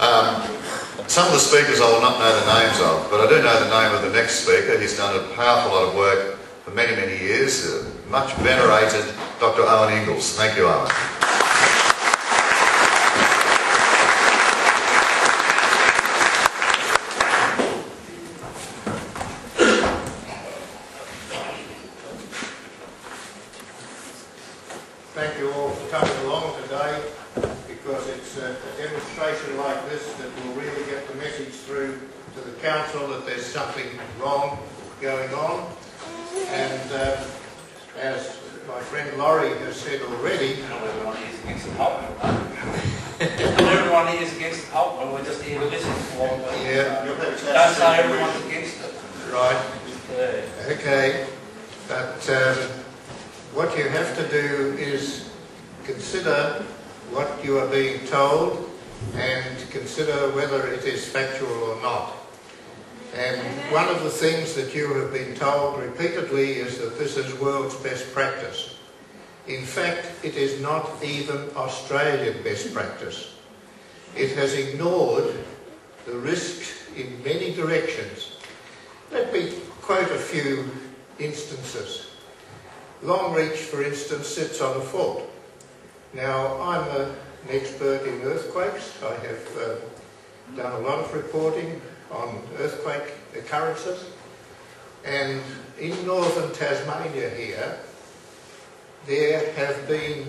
Some of the speakers I will not know the names of, but I do know the name of the next speaker. He's done a powerful lot of work for many, many years. Much venerated Dr. Owen Ingles. Thank you, Owen. Thank you all for coming along today, because it's a demonstration like this that will really get the message through to the council that there's something wrong going on. And as my friend Laurie has said already, not everyone here is against the Pulp. Not everyone here is against the Pulp, we're just here to listen for them. Yeah. Don't say everyone's against it. Right. Yeah. Okay. But what you have to do is consider what you are being told and consider whether it is factual or not. And one of the things that you have been told repeatedly is that this is world's best practice. In fact, it is not even Australian best practice. It has ignored the risks in many directions. Let me quote a few instances. Longreach, for instance, sits on a fault. Now, I'm an expert in earthquakes. I have done a lot of reporting on earthquake occurrences. And in northern Tasmania here, there have been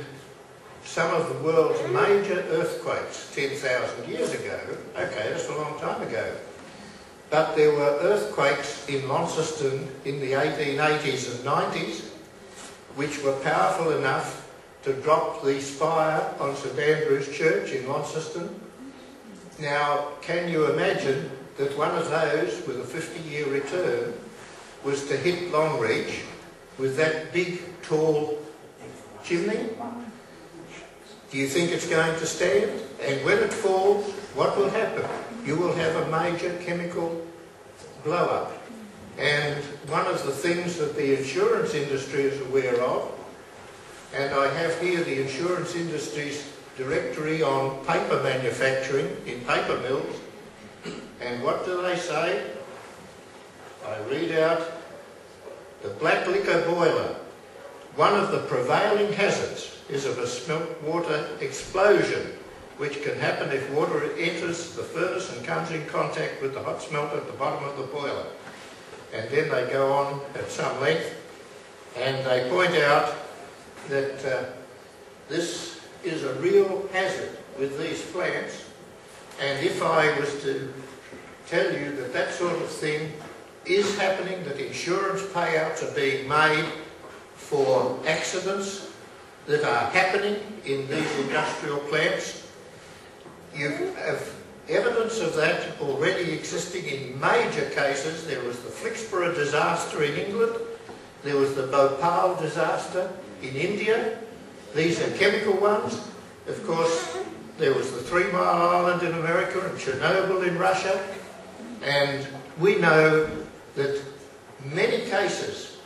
some of the world's major earthquakes 10,000 years ago. Okay, that's a long time ago. But there were earthquakes in Launceston in the 1880s and 90s, which were powerful enough to drop the spire on St Andrew's Church in Launceston. Now, can you imagine that one of those, with a 50-year return, was to hit Longreach with that big, tall chimney? Do you think it's going to stand? And when it falls, what will happen? You will have a major chemical blow-up. And one of the things that the insurance industry is aware of, and I have here the insurance industry's directory on paper manufacturing in paper mills, and what do they say? I read out, the black liquor boiler. One of the prevailing hazards is of a smelt water explosion, which can happen if water enters the furnace and comes in contact with the hot smelt at the bottom of the boiler. And then they go on at some length and they point out that this is a real hazard with these plants, and if I was to tell you that that sort of thing is happening, that insurance payouts are being made for accidents that are happening in these industrial plants, you have evidence of that already existing in major cases. There was the Flixborough disaster in England, there was the Bhopal disaster in India. These are chemical ones. Of course, there was the 3 Mile Island in America and Chernobyl in Russia. And we know that many cases,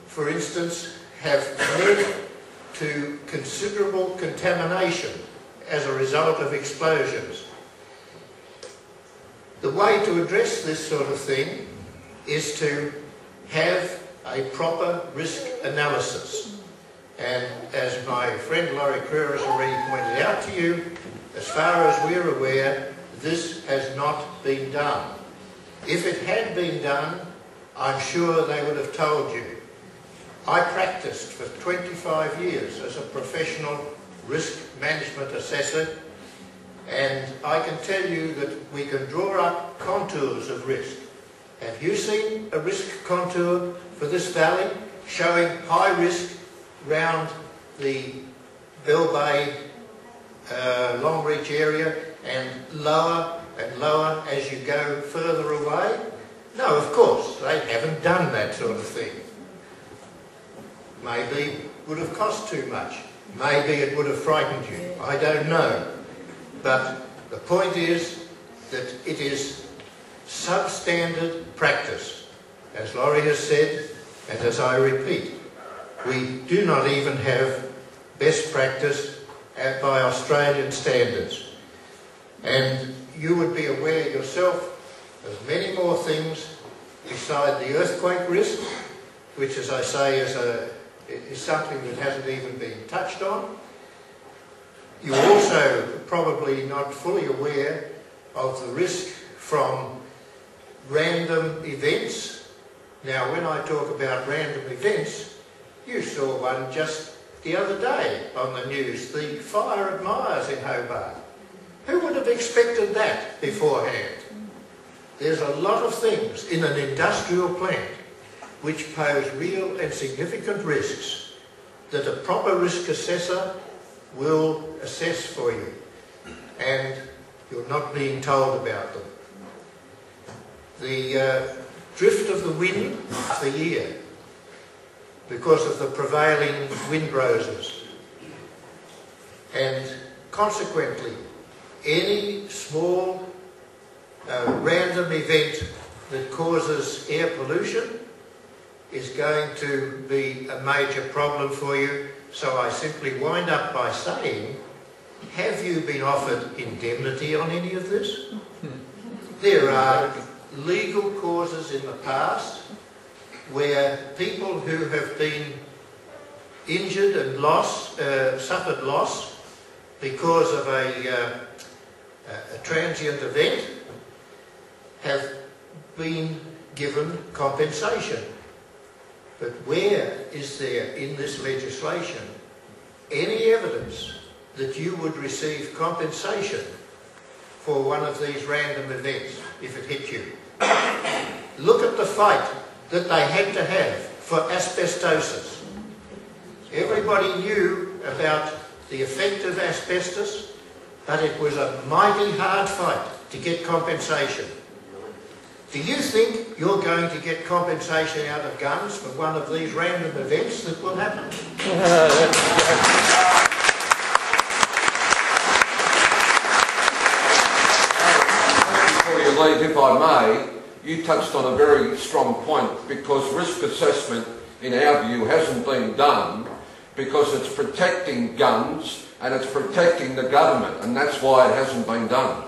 for instance, have led to considerable contamination as a result of explosions. The way to address this sort of thing is to have a proper risk analysis. And as my friend Laurie Crewer has already pointed out to you, as far as we're aware, this has not been done. If it had been done, I'm sure they would have told you. I practiced for 25 years as a professional risk management assessor, and I can tell you that we can draw up contours of risk. Have you seen a risk contour for this valley showing high risk round the Bell Bay, Longreach area, and lower as you go further away? No, of course, they haven't done that sort of thing. Maybe it would have cost too much. Maybe it would have frightened you. I don't know. But the point is that it is substandard practice. As Laurie has said, and as I repeat, we do not even have best practice by Australian standards. And you would be aware yourself of many more things beside the earthquake risk, which, as I say, is something that hasn't even been touched on. You're also probably not fully aware of the risk from random events. Now, when I talk about random events, you saw one just the other day on the news, the fire at Myers in Hobart. Who would have expected that beforehand? There's a lot of things in an industrial plant which pose real and significant risks that a proper risk assessor will assess for you, and you're not being told about them. The drift of the wind for the year because of the prevailing wind roses, and consequently any small random event that causes air pollution is going to be a major problem for you. So I simply wind up by saying, have you been offered indemnity on any of this? There are legal causes in the past where people who have been injured and suffered loss because of a transient event have been given compensation. But where is there in this legislation any evidence that you would receive compensation for one of these random events if it hit you? Look at the fight that they had to have for asbestosis. Everybody knew about the effect of asbestos, but it was a mighty hard fight to get compensation. Do you think you're going to get compensation out of Gunns for one of these random events that will happen? Before you leave, if I may, you touched on a very strong point, because risk assessment, in our view, hasn't been done because it's protecting Gunns and it's protecting the government, and that's why it hasn't been done.